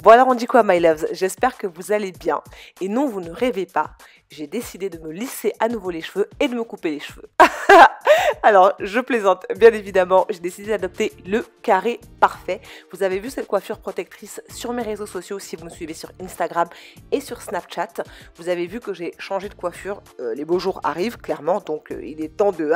Bon alors on dit quoi my loves? J'espère que vous allez bien. Et non, vous ne rêvez pas. J'ai décidé de me lisser à nouveau les cheveux et de me couper les cheveux. Alors, je plaisante, bien évidemment, j'ai décidé d'adopter le carré parfait. Vous avez vu cette coiffure protectrice sur mes réseaux sociaux si vous me suivez sur Instagram et sur Snapchat. Vous avez vu que j'ai changé de coiffure, les beaux jours arrivent clairement, donc il est temps de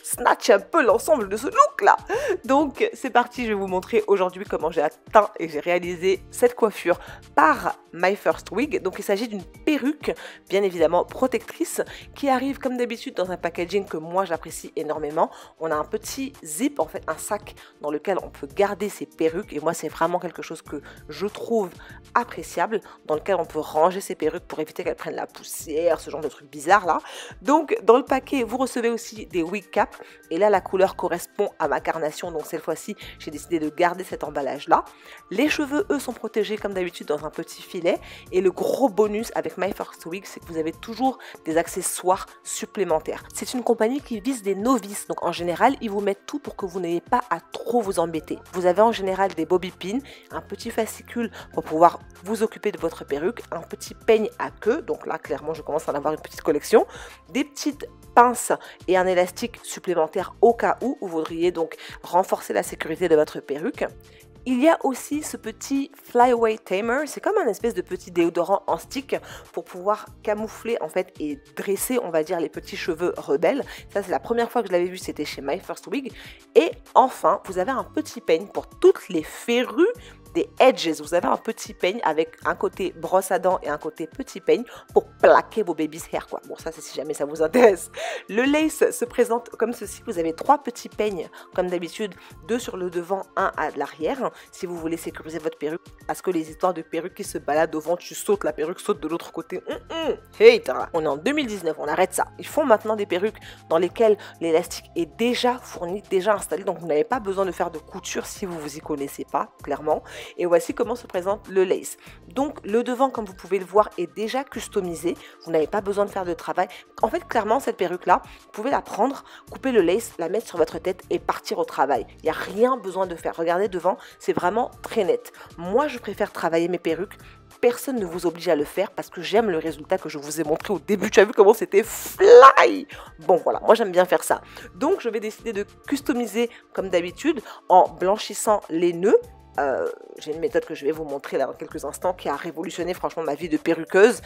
snatch un peu l'ensemble de ce look là. Donc c'est parti, je vais vous montrer aujourd'hui comment j'ai atteint et j'ai réalisé cette coiffure par My First Wig. Donc il s'agit d'une perruque bien évidemment protectrice qui arrive comme d'habitude dans un packaging que moi j'apprécie énormément. On a un petit zip, en fait un sac dans lequel on peut garder ses perruques, et moi c'est vraiment quelque chose que je trouve appréciable, dans lequel on peut ranger ses perruques pour éviter qu'elles prennent la poussière, ce genre de trucs bizarres là. Donc dans le paquet vous recevez aussi des wig caps, et là la couleur correspond à ma carnation, donc cette fois-ci j'ai décidé de garder cet emballage là. Les cheveux eux sont protégés comme d'habitude dans un petit filet, et le gros bonus avec My First Wig c'est que vous avez toujours des accessoires supplémentaires. C'est une compagnie qui vise des novices, donc en général ils vous mettent tout pour que vous n'ayez pas à trop vous embêter. Vous avez en général des bobby pins, un petit fascicule pour pouvoir vous occuper de votre perruque, un petit peigne à queue, donc là clairement je commence à en avoir une petite collection, des petites pince et un élastique supplémentaire au cas où vous voudriez donc renforcer la sécurité de votre perruque. Il y a aussi ce petit Flyaway Tamer, c'est comme un espèce de petit déodorant en stick pour pouvoir camoufler en fait et dresser on va dire les petits cheveux rebelles. Ça c'est la première fois que je l'avais vu, c'était chez My First Wig. Et enfin vous avez un petit peigne pour toutes les férues des edges. Vous avez un petit peigne avec un côté brosse à dents et un côté petit peigne pour plaquer vos baby's hair quoi. Bon ça c'est si jamais ça vous intéresse. Le lace se présente comme ceci. Vous avez trois petits peignes comme d'habitude, deux sur le devant, un à l'arrière. Si vous voulez sécuriser votre perruque, parce que les histoires de perruques qui se baladent au vent, tu sautes, la perruque saute de l'autre côté. Hey, on est en 2019, on arrête ça. Ils font maintenant des perruques dans lesquelles l'élastique est déjà fourni, déjà installé, donc vous n'avez pas besoin de faire de couture si vous vous y connaissez pas, clairement. Et voici comment se présente le lace. Donc le devant, comme vous pouvez le voir, est déjà customisé. Vous n'avez pas besoin de faire de travail. En fait, clairement, cette perruque-là, vous pouvez la prendre, couper le lace, la mettre sur votre tête et partir au travail. Il n'y a rien besoin de faire. Regardez devant, c'est vraiment très net. Moi, je préfère travailler mes perruques. Personne ne vous oblige à le faire parce que j'aime le résultat que je vous ai montré au début. Tu as vu comment c'était fly? Bon voilà, moi j'aime bien faire ça. Donc je vais décider de customiser comme d'habitude en blanchissant les nœuds. J'ai une méthode que je vais vous montrer là dans quelques instants qui a révolutionné franchement ma vie de perruqueuse.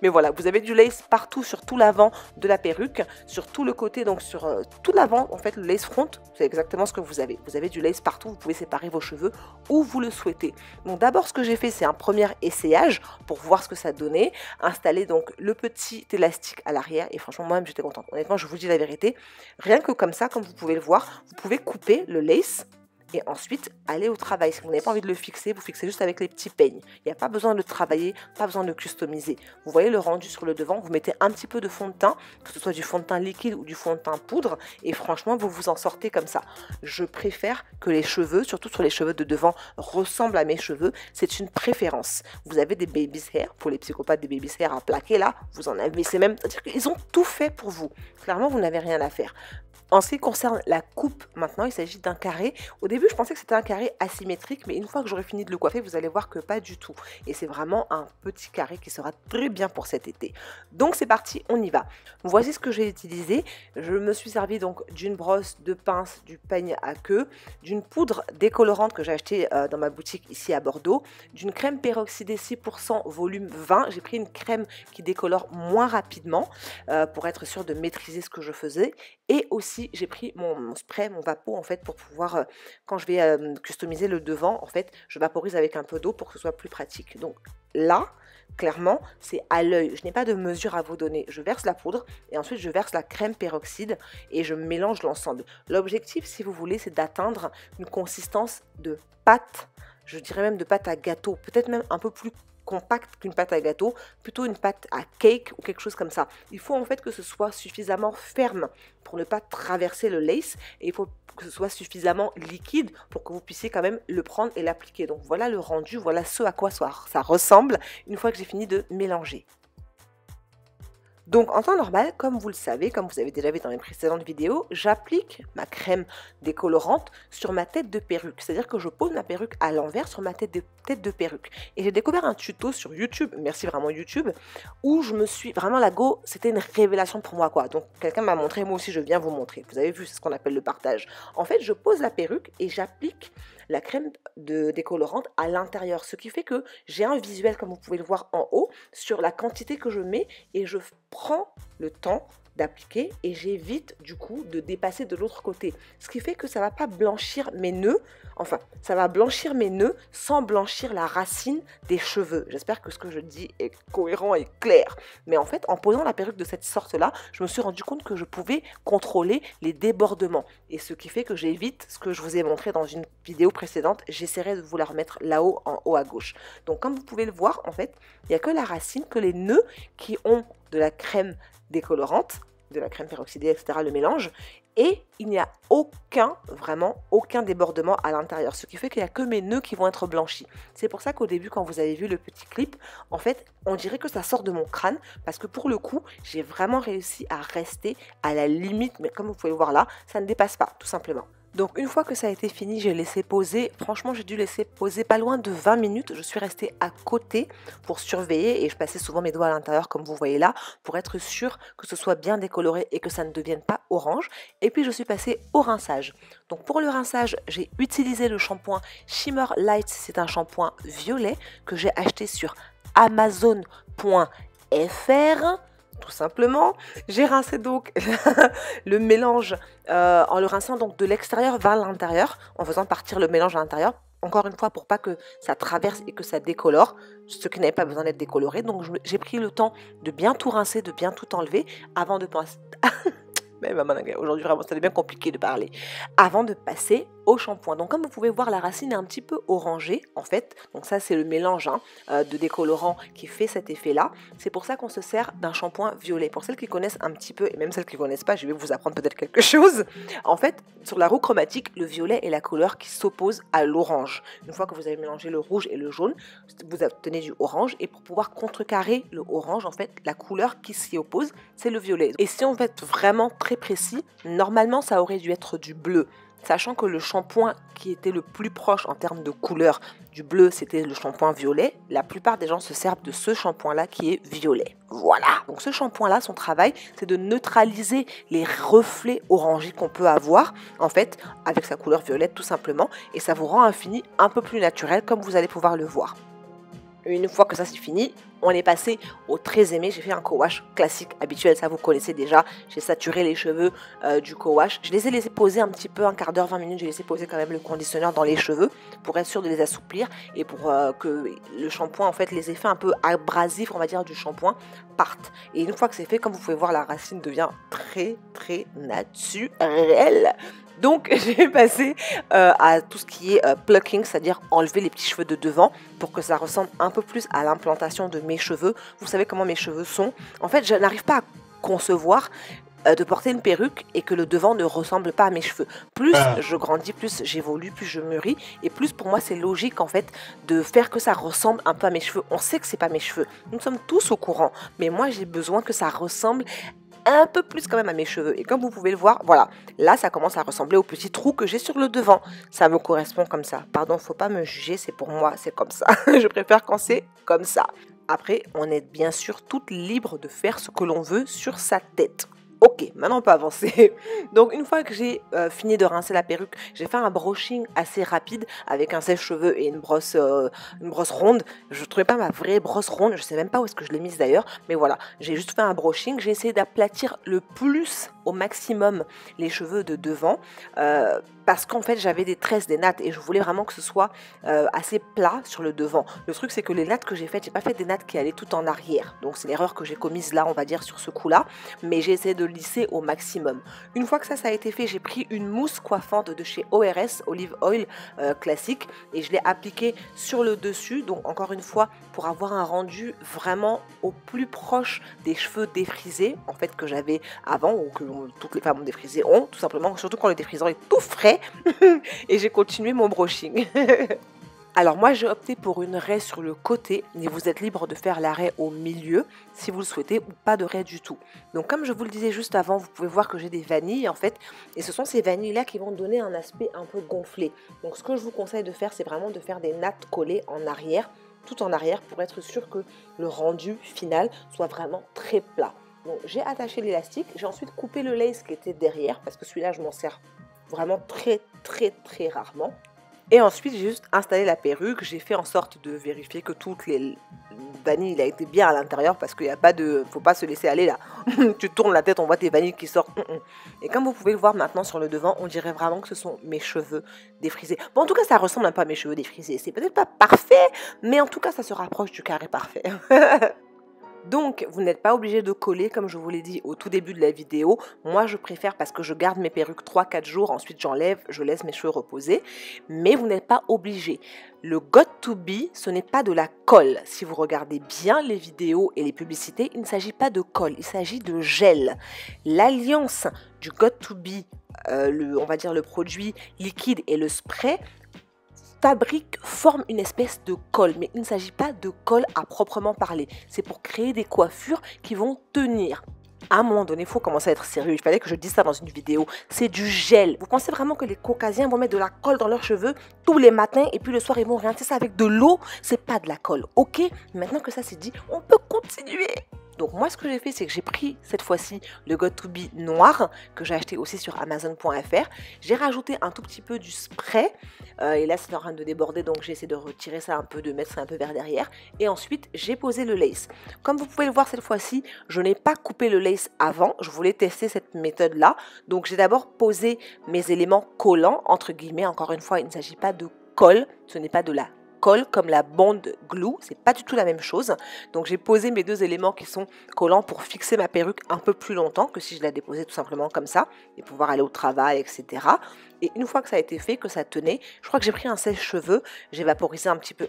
Mais voilà, vous avez du lace partout sur tout l'avant de la perruque, sur tout le côté, donc sur tout l'avant, en fait le lace front, c'est exactement ce que vous avez. Vous avez du lace partout, vous pouvez séparer vos cheveux où vous le souhaitez. Donc d'abord ce que j'ai fait c'est un premier essayage pour voir ce que ça donnait, installer donc le petit élastique à l'arrière et franchement moi-même j'étais contente. Honnêtement je vous dis la vérité, rien que comme ça, comme vous pouvez le voir, vous pouvez couper le lace et ensuite aller au travail. Si vous n'avez pas envie de le fixer, vous fixez juste avec les petits peignes. Il n'y a pas besoin de travailler, pas besoin de customiser. Vous voyez le rendu sur le devant, vous mettez un petit peu de fond de teint, que ce soit du fond de teint liquide ou du fond de teint poudre, et franchement vous vous en sortez comme ça. Je préfère que les cheveux, surtout sur les cheveux de devant, ressemblent à mes cheveux. C'est une préférence. Vous avez des baby's hair, pour les psychopathes des baby's hair à plaquer là, vous en avez, c'est même, c'est-à-dire qu'ils ont tout fait pour vous. Clairement vous n'avez rien à faire. En ce qui concerne la coupe, maintenant, il s'agit d'un carré. Au début, je pensais que c'était un carré asymétrique, mais une fois que j'aurai fini de le coiffer, vous allez voir que pas du tout. Et c'est vraiment un petit carré qui sera très bien pour cet été. Donc c'est parti, on y va. Voici ce que j'ai utilisé. Je me suis servi donc d'une brosse, de pince, du peigne à queue, d'une poudre décolorante que j'ai achetée dans ma boutique ici à Bordeaux, d'une crème peroxydée 6% volume 20. J'ai pris une crème qui décolore moins rapidement pour être sûre de maîtriser ce que je faisais. Et aussi, j'ai pris mon spray, mon vapeau en fait pour pouvoir, quand je vais customiser le devant, en fait, je vaporise avec un peu d'eau pour que ce soit plus pratique. Donc là, clairement, c'est à l'œil. Je n'ai pas de mesure à vous donner. Je verse la poudre et ensuite je verse la crème peroxyde et je mélange l'ensemble. L'objectif, si vous voulez, c'est d'atteindre une consistance de pâte, je dirais même de pâte à gâteau, peut-être même un peu plus compacte qu'une pâte à gâteau, plutôt une pâte à cake ou quelque chose comme ça. Il faut en fait que ce soit suffisamment ferme pour ne pas traverser le lace et il faut que ce soit suffisamment liquide pour que vous puissiez quand même le prendre et l'appliquer. Donc voilà le rendu, voilà ce à quoi ça ressemble une fois que j'ai fini de mélanger. Donc en temps normal, comme vous le savez, comme vous avez déjà vu dans les précédentes vidéos, j'applique ma crème décolorante sur ma tête de perruque. C'est-à-dire que je pose ma perruque à l'envers sur ma tête de perruque. Et j'ai découvert un tuto sur YouTube, merci vraiment YouTube, où je me suis vraiment la go, c'était une révélation pour moi quoi. Donc quelqu'un m'a montré, moi aussi je viens vous montrer. Vous avez vu, c'est ce qu'on appelle le partage. En fait, je pose la perruque et j'applique la crème décolorante à l'intérieur, ce qui fait que j'ai un visuel, comme vous pouvez le voir en haut, sur la quantité que je mets et je prends le temps d'appliquer et j'évite du coup de dépasser de l'autre côté. Ce qui fait que ça va pas blanchir mes nœuds, enfin ça va blanchir mes nœuds sans blanchir la racine des cheveux. J'espère que ce que je dis est cohérent et clair. Mais en fait, en posant la perruque de cette sorte-là, je me suis rendu compte que je pouvais contrôler les débordements. Et ce qui fait que j'évite ce que je vous ai montré dans une vidéo précédente. J'essaierai de vous la remettre là-haut, en haut à gauche. Donc comme vous pouvez le voir, en fait, il n'y a que la racine, que les nœuds qui ont de la crème décolorante, de la crème peroxydée, etc., le mélange, et il n'y a vraiment aucun débordement à l'intérieur, ce qui fait qu'il n'y a que mes nœuds qui vont être blanchis. C'est pour ça qu'au début, quand vous avez vu le petit clip, en fait, on dirait que ça sort de mon crâne, parce que pour le coup, j'ai vraiment réussi à rester à la limite, mais comme vous pouvez le voir là, ça ne dépasse pas, tout simplement. Donc une fois que ça a été fini, j'ai laissé poser, franchement j'ai dû laisser poser pas loin de 20 minutes, je suis restée à côté pour surveiller et je passais souvent mes doigts à l'intérieur comme vous voyez là, pour être sûre que ce soit bien décoloré et que ça ne devienne pas orange. Et puis je suis passée au rinçage. Donc pour le rinçage, j'ai utilisé le shampoing Shimmer Light, c'est un shampoing violet que j'ai acheté sur Amazon.fr. Tout simplement, j'ai rincé donc le mélange en le rinçant donc de l'extérieur vers l'intérieur, en faisant partir le mélange à l'intérieur. Encore une fois, pour pas que ça traverse et que ça décolore, ce qui n'avait pas besoin d'être décoloré. Donc j'ai pris le temps de bien tout rincer, de bien tout enlever, avant de penser... Mais aujourd'hui vraiment ça devient compliqué de parler. Avant de passer au shampoing. Donc comme vous pouvez voir, la racine est un petit peu orangée en fait. Donc ça c'est le mélange de décolorant qui fait cet effet là. C'est pour ça qu'on se sert d'un shampoing violet. Pour celles qui connaissent un petit peu et même celles qui ne connaissent pas, je vais vous apprendre peut-être quelque chose. En fait, sur la roue chromatique, le violet est la couleur qui s'oppose à l'orange. Une fois que vous avez mélangé le rouge et le jaune, vous obtenez du orange et pour pouvoir contrecarrer le orange, en fait, la couleur qui s'y oppose, c'est le violet. Et si on veut être vraiment très précis, normalement ça aurait dû être du bleu. Sachant que le shampoing qui était le plus proche en termes de couleur du bleu, c'était le shampoing violet. La plupart des gens se servent de ce shampoing-là qui est violet. Voilà. Donc ce shampoing-là, son travail, c'est de neutraliser les reflets orangés qu'on peut avoir, en fait, avec sa couleur violette tout simplement. Et ça vous rend un fini un peu plus naturel, comme vous allez pouvoir le voir. Une fois que ça c'est fini, on est passé au très aimé. J'ai fait un co-wash classique, habituel, ça vous connaissez déjà. J'ai saturé les cheveux du co-wash. Je les ai laissés poser un petit peu, un quart d'heure, 20 minutes. J'ai laissé poser quand même le conditionneur dans les cheveux pour être sûr de les assouplir et pour que le shampoing, en fait, les effets un peu abrasifs, on va dire, du shampoing partent. Et une fois que c'est fait, comme vous pouvez voir, la racine devient très naturelle. Donc j'ai passé à tout ce qui est plucking, c'est-à-dire enlever les petits cheveux de devant pour que ça ressemble un peu plus à l'implantation de mes cheveux. Vous savez comment mes cheveux sont. En fait, je n'arrive pas à concevoir de porter une perruque et que le devant ne ressemble pas à mes cheveux. Plus je grandis, plus j'évolue, plus je mûris et plus pour moi c'est logique en fait de faire que ça ressemble un peu à mes cheveux. On sait que c'est pas mes cheveux, nous sommes tous au courant, mais moi j'ai besoin que ça ressemble un peu plus quand même à mes cheveux. Et comme vous pouvez le voir, voilà, là ça commence à ressembler au petit trou que j'ai sur le devant. Ça me correspond comme ça. Pardon, faut pas me juger, c'est pour moi, c'est comme ça. Je préfère quand c'est comme ça. Après, on est bien sûr toute libre de faire ce que l'on veut sur sa tête. Ok, maintenant on peut avancer. Donc une fois que j'ai fini de rincer la perruque, j'ai fait un brushing assez rapide avec un sèche-cheveux et une brosse ronde. Je ne trouvais pas ma vraie brosse ronde, je sais même pas où est-ce que je l'ai mise d'ailleurs, mais voilà, j'ai juste fait un brushing. J'ai essayé d'aplatir le plus au maximum les cheveux de devant parce qu'en fait j'avais des tresses, des nattes et je voulais vraiment que ce soit assez plat sur le devant. Le truc c'est que les nattes que j'ai faites, j'ai pas fait des nattes qui allaient tout en arrière, donc c'est l'erreur que j'ai commise là on va dire sur ce coup là, mais j'ai essayé de lisser au maximum. Une fois que ça a été fait, j'ai pris une mousse coiffante de chez ORS, Olive Oil classique, et je l'ai appliquée sur le dessus, donc encore une fois pour avoir un rendu vraiment au plus proche des cheveux défrisés en fait que j'avais avant ou que toutes les femmes défrisées ont, tout simplement, surtout quand le défrisant est tout frais. Et j'ai continué mon brushing. Alors moi j'ai opté pour une raie sur le côté, mais vous êtes libre de faire la raie au milieu si vous le souhaitez ou pas de raie du tout. Donc comme je vous le disais juste avant, vous pouvez voir que j'ai des vanilles en fait, et ce sont ces vanilles là qui vont donner un aspect un peu gonflé. Donc ce que je vous conseille de faire, c'est vraiment de faire des nattes collées en arrière, tout en arrière, pour être sûr que le rendu final soit vraiment très plat. Donc j'ai attaché l'élastique, j'ai ensuite coupé le lace qui était derrière, parce que celui-là je m'en sers vraiment très rarement. Et ensuite, j'ai juste installé la perruque. J'ai fait en sorte de vérifier que toutes les vanilles étaient bien à l'intérieur parce qu'il n'y a pas de... faut pas se laisser aller là. Tu tournes la tête, on voit tes vanilles qui sortent. Et comme vous pouvez le voir maintenant sur le devant, on dirait vraiment que ce sont mes cheveux défrisés. Bon, en tout cas, ça ressemble un peu à mes cheveux défrisés. C'est peut-être pas parfait, mais en tout cas, ça se rapproche du carré parfait. Donc, vous n'êtes pas obligé de coller, comme je vous l'ai dit au tout début de la vidéo. Moi, je préfère parce que je garde mes perruques 3-4 jours, ensuite j'enlève, je laisse mes cheveux reposer. Mais vous n'êtes pas obligé. Le got to be, ce n'est pas de la colle. Si vous regardez bien les vidéos et les publicités, il ne s'agit pas de colle, il s'agit de gel. L'alliance du got to be, on va dire le produit liquide et le spray, forme une espèce de colle, mais il ne s'agit pas de colle à proprement parler. C'est pour créer des coiffures qui vont tenir. À un moment donné, il faut commencer à être sérieux. Il fallait que je dise ça dans une vidéo. C'est du gel. Vous pensez vraiment que les caucasiens vont mettre de la colle dans leurs cheveux tous les matins et puis le soir ils vont rincer ça avec de l'eau? C'est pas de la colle, ok? Maintenant que ça c'est dit, on peut continuer. Donc moi ce que j'ai fait, c'est que j'ai pris cette fois-ci le got to be noir que j'ai acheté aussi sur Amazon.fr. J'ai rajouté un tout petit peu du spray et là c'est en train de déborder, donc j'ai essayé de retirer ça un peu, de mettre ça un peu vers derrière. Et ensuite j'ai posé le lace. Comme vous pouvez le voir cette fois-ci, je n'ai pas coupé le lace avant. Je voulais tester cette méthode là. Donc j'ai d'abord posé mes éléments collants, entre guillemets. Encore une fois, il ne s'agit pas de colle, ce n'est pas de la colle comme la bande glue, c'est pas du tout la même chose. Donc j'ai posé mes deux éléments qui sont collants pour fixer ma perruque un peu plus longtemps que si je la déposais tout simplement comme ça et pouvoir aller au travail, etc. Et une fois que ça a été fait, que ça tenait, je crois que j'ai pris un sèche-cheveux, j'ai vaporisé un petit peu,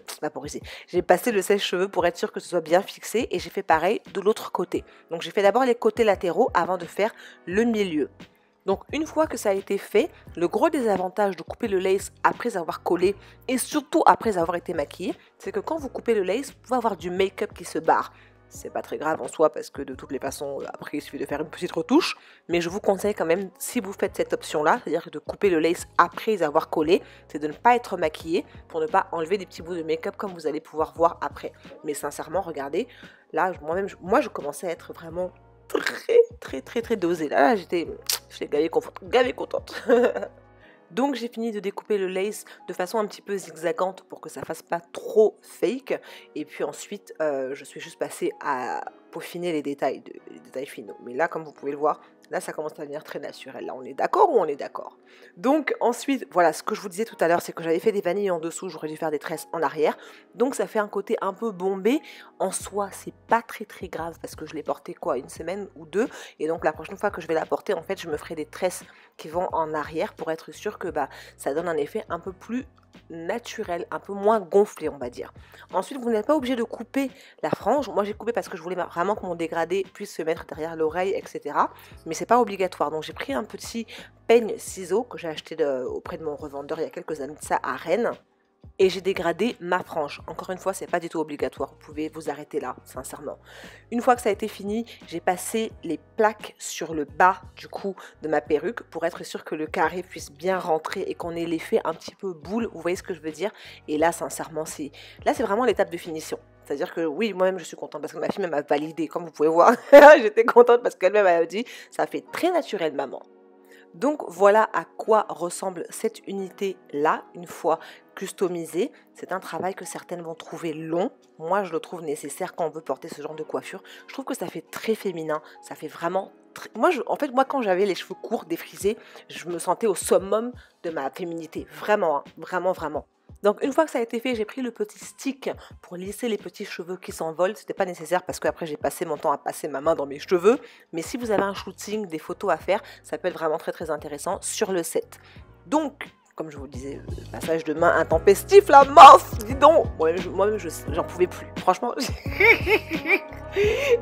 j'ai passé le sèche-cheveux pour être sûr que ce soit bien fixé et j'ai fait pareil de l'autre côté. Donc j'ai fait d'abord les côtés latéraux avant de faire le milieu. Donc une fois que ça a été fait, le gros désavantage de couper le lace après avoir collé et surtout après avoir été maquillé, c'est que quand vous coupez le lace, vous pouvez avoir du make-up qui se barre. C'est pas très grave en soi parce que de toutes les façons, après il suffit de faire une petite retouche, mais je vous conseille quand même, si vous faites cette option-là, c'est-à-dire de couper le lace après avoir collé, c'est de ne pas être maquillé pour ne pas enlever des petits bouts de make-up comme vous allez pouvoir voir après. Mais sincèrement, regardez, là, moi je commençais à être vraiment très dosée. Là, j'étais gavé contente. Donc j'ai fini de découper le lace de façon un petit peu zigzagante pour que ça fasse pas trop fake. Et puis ensuite, je suis juste passée à peaufiner les détails finaux. Mais là, comme vous pouvez le voir, là ça commence à devenir très naturel. Là, on est d'accord ou on est d'accord? Donc ensuite, voilà, ce que je vous disais tout à l'heure, c'est que j'avais fait des vanilles en dessous, j'aurais dû faire des tresses en arrière. Donc ça fait un côté un peu bombé. En soi, c'est pas très grave parce que je l'ai porté quoi, une semaine ou deux. Et donc la prochaine fois que je vais la porter, en fait, je me ferai des tresses qui vont en arrière pour être sûr que ça donne un effet un peu plus naturel, un peu moins gonflé, on va dire. Ensuite, vous n'êtes pas obligé de couper la frange. Moi, j'ai coupé parce que je voulais vraiment que mon dégradé puisse se mettre derrière l'oreille, etc. Mais c'est pas obligatoire. Donc, j'ai pris un petit peigne ciseau que j'ai acheté auprès de mon revendeur il y a quelques années de ça à Rennes. Et j'ai dégradé ma frange. Encore une fois, c'est pas du tout obligatoire. Vous pouvez vous arrêter là, sincèrement. Une fois que ça a été fini, j'ai passé les plaques sur le bas du cou de ma perruque pour être sûr que le carré puisse bien rentrer et qu'on ait l'effet un petit peu boule. Vous voyez ce que je veux dire? Et là, sincèrement, c'est vraiment l'étape de finition. C'est-à-dire que oui, moi-même, je suis contente parce que ma fille m'a validé, comme vous pouvez voir. J'étais contente parce qu'elle-même a dit, ça fait très naturel, maman. Donc voilà à quoi ressemble cette unité-là, une fois customisée. C'est un travail que certaines vont trouver long. Moi, je le trouve nécessaire quand on veut porter ce genre de coiffure. Je trouve que ça fait très féminin, ça fait vraiment... Moi, quand j'avais les cheveux courts, défrisés, je me sentais au summum de ma féminité. Vraiment, hein, vraiment. Donc une fois que ça a été fait, j'ai pris le petit stick pour lisser les petits cheveux qui s'envolent. C'était pas nécessaire parce qu'après j'ai passé mon temps à passer ma main dans mes cheveux. Mais si vous avez un shooting, des photos à faire, ça peut être vraiment très intéressant sur le set. Donc comme je vous le disais, le passage de main intempestif, la mince, dis donc. Moi-même, j'en pouvais plus. Franchement,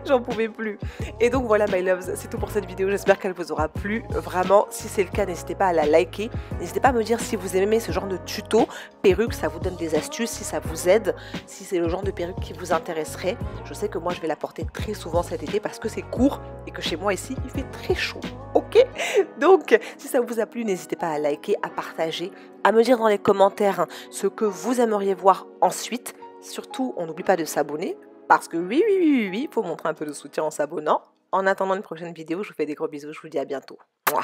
j'en pouvais plus. Et donc voilà, my loves, c'est tout pour cette vidéo. J'espère qu'elle vous aura plu. Vraiment, si c'est le cas, n'hésitez pas à la liker. N'hésitez pas à me dire si vous aimez ce genre de tuto perruque, ça vous donne des astuces, si ça vous aide, si c'est le genre de perruque qui vous intéresserait. Je sais que moi, je vais la porter très souvent cet été parce que c'est court et que chez moi ici, il fait très chaud. Ok? Donc, si ça vous a plu, n'hésitez pas à liker, à partager, à me dire dans les commentaires ce que vous aimeriez voir ensuite. Surtout, on n'oublie pas de s'abonner. Parce que oui, il faut montrer un peu de soutien en s'abonnant. En attendant une prochaine vidéo, je vous fais des gros bisous, je vous dis à bientôt. Mouah.